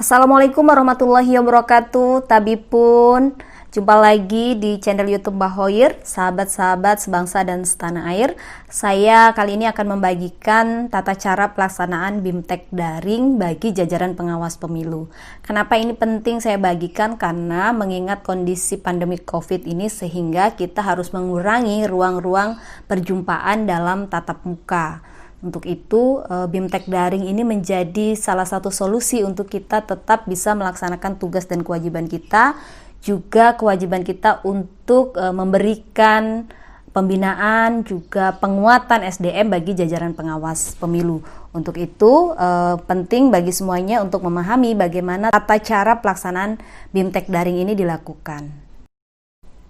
Assalamualaikum warahmatullahi wabarakatuh, Tabipun. Jumpa lagi di channel YouTube Mbah Hoir, sahabat-sahabat sebangsa dan setanah air. Saya kali ini akan membagikan tata cara pelaksanaan BIMTEK daring bagi jajaran pengawas pemilu. Kenapa ini penting saya bagikan? Karena mengingat kondisi pandemi COVID ini sehingga kita harus mengurangi ruang-ruang perjumpaan dalam tatap muka. Untuk itu, BIMTEK daring ini menjadi salah satu solusi untuk kita tetap bisa melaksanakan tugas dan kewajiban kita, juga kewajiban kita untuk memberikan pembinaan, juga penguatan SDM bagi jajaran pengawas pemilu. Untuk itu, penting bagi semuanya untuk memahami bagaimana tata cara pelaksanaan BIMTEK daring ini dilakukan.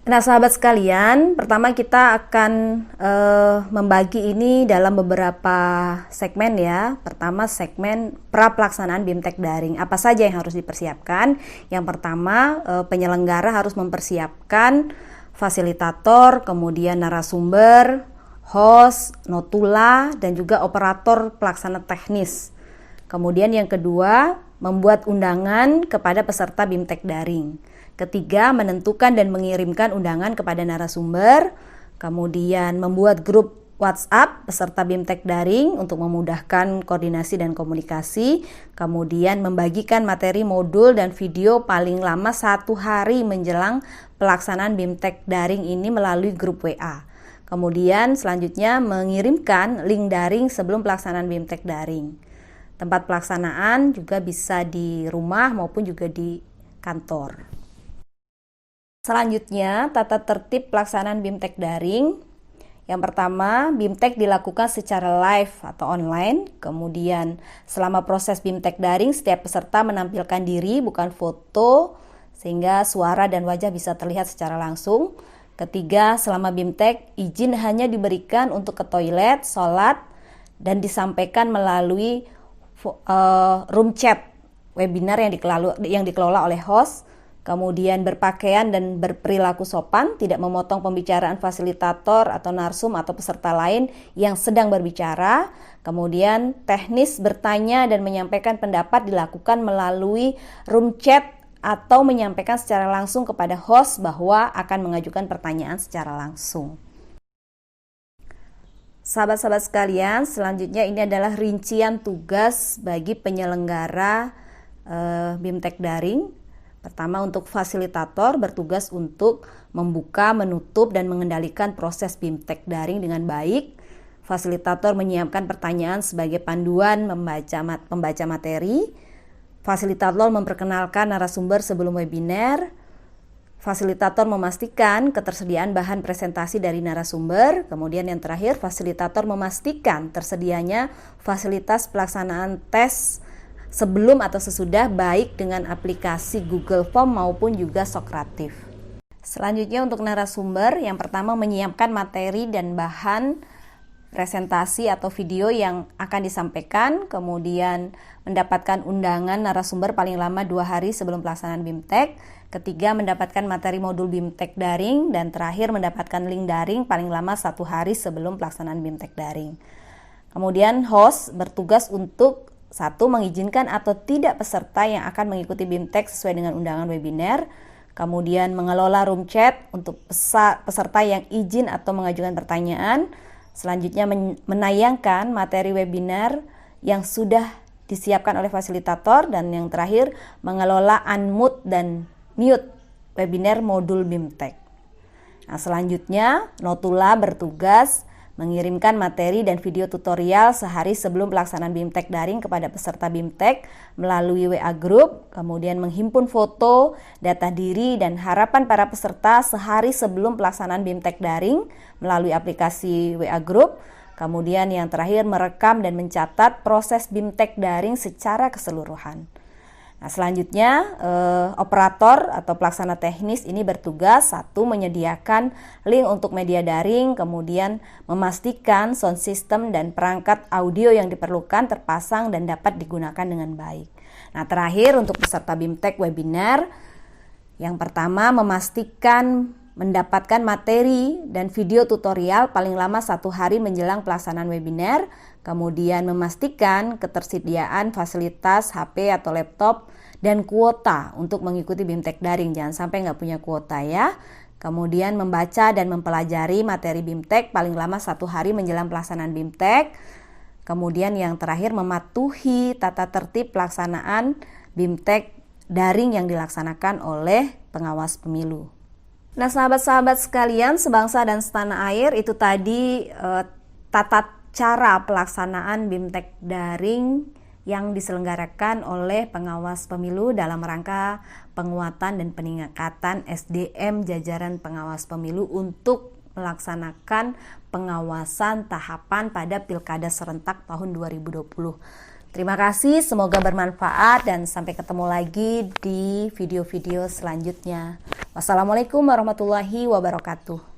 Nah, sahabat sekalian, pertama kita akan membagi ini dalam beberapa segmen ya. Pertama, segmen pra pelaksanaan BIMTEK daring. Apa saja yang harus dipersiapkan? Yang pertama, penyelenggara harus mempersiapkan fasilitator, kemudian narasumber, host, notula, dan juga operator pelaksana teknis. Kemudian yang kedua, membuat undangan kepada peserta BIMTEK daring. Ketiga, menentukan dan mengirimkan undangan kepada narasumber. Kemudian membuat grup WhatsApp peserta BIMTEK daring untuk memudahkan koordinasi dan komunikasi. Kemudian membagikan materi modul dan video paling lama 1 hari menjelang pelaksanaan BIMTEK daring ini melalui grup WA. Kemudian selanjutnya mengirimkan link daring sebelum pelaksanaan BIMTEK daring. Tempat pelaksanaan juga bisa di rumah maupun juga di kantor. Selanjutnya, tata tertib pelaksanaan BIMTEK daring. Yang pertama, BIMTEK dilakukan secara live atau online. Kemudian, selama proses BIMTEK daring, setiap peserta menampilkan diri, bukan foto, sehingga suara dan wajah bisa terlihat secara langsung. Ketiga, selama BIMTEK, izin hanya diberikan untuk ke toilet, sholat, dan disampaikan melalui room chat webinar yang dikelola oleh host. Kemudian berpakaian dan berperilaku sopan, tidak memotong pembicaraan fasilitator atau narsum atau peserta lain yang sedang berbicara. Kemudian teknis bertanya dan menyampaikan pendapat dilakukan melalui room chat atau menyampaikan secara langsung kepada host bahwa akan mengajukan pertanyaan secara langsung. Sahabat-sahabat sekalian, selanjutnya ini adalah rincian tugas bagi penyelenggara BIMTEK daring. Pertama, untuk fasilitator bertugas untuk membuka, menutup, dan mengendalikan proses BIMTEK daring dengan baik. Fasilitator menyiapkan pertanyaan sebagai panduan pembaca materi. Fasilitator memperkenalkan narasumber sebelum webinar. Fasilitator memastikan ketersediaan bahan presentasi dari narasumber. Kemudian yang terakhir, fasilitator memastikan tersedianya fasilitas pelaksanaan tes sebelum atau sesudah, baik dengan aplikasi Google Form maupun juga Sokratif. Selanjutnya untuk narasumber, yang pertama menyiapkan materi dan bahan presentasi atau video yang akan disampaikan, kemudian mendapatkan undangan narasumber paling lama 2 hari sebelum pelaksanaan BIMTEK. Ketiga, mendapatkan materi modul BIMTEK daring, dan terakhir mendapatkan link daring paling lama 1 hari sebelum pelaksanaan BIMTEK daring. Kemudian host bertugas untuk 1. Mengizinkan atau tidak peserta yang akan mengikuti BIMTEK sesuai dengan undangan webinar. Kemudian mengelola room chat untuk peserta yang izin atau mengajukan pertanyaan. Selanjutnya menayangkan materi webinar yang sudah disiapkan oleh fasilitator. Dan yang terakhir, mengelola unmute dan mute webinar modul BIMTEK. Nah, selanjutnya notula bertugas mengirimkan materi dan video tutorial sehari sebelum pelaksanaan BIMTEK daring kepada peserta BIMTEK melalui WA Group, kemudian menghimpun foto, data diri, dan harapan para peserta sehari sebelum pelaksanaan BIMTEK daring melalui aplikasi WA Group. Kemudian yang terakhir, merekam dan mencatat proses BIMTEK daring secara keseluruhan. Nah, selanjutnya operator atau pelaksana teknis ini bertugas 1. Menyediakan link untuk media daring, kemudian memastikan sound system dan perangkat audio yang diperlukan terpasang dan dapat digunakan dengan baik. Nah, terakhir untuk peserta BIMTEK webinar, yang pertama memastikan mendapatkan materi dan video tutorial paling lama 1 hari menjelang pelaksanaan webinar, kemudian memastikan ketersediaan fasilitas HP atau laptop dan kuota untuk mengikuti BIMTEK daring. Jangan sampai nggak punya kuota ya. Kemudian membaca dan mempelajari materi BIMTEK paling lama 1 hari menjelang pelaksanaan BIMTEK. Kemudian yang terakhir mematuhi tata tertib pelaksanaan BIMTEK daring yang dilaksanakan oleh pengawas pemilu. Nah, sahabat-sahabat sekalian sebangsa dan setanah air, itu tadi tata cara pelaksanaan BIMTEK daring yang diselenggarakan oleh pengawas pemilu dalam rangka penguatan dan peningkatan SDM jajaran pengawas pemilu untuk melaksanakan pengawasan tahapan pada Pilkada serentak tahun 2020. Terima kasih, semoga bermanfaat dan sampai ketemu lagi di video-video selanjutnya. Wassalamualaikum warahmatullahi wabarakatuh.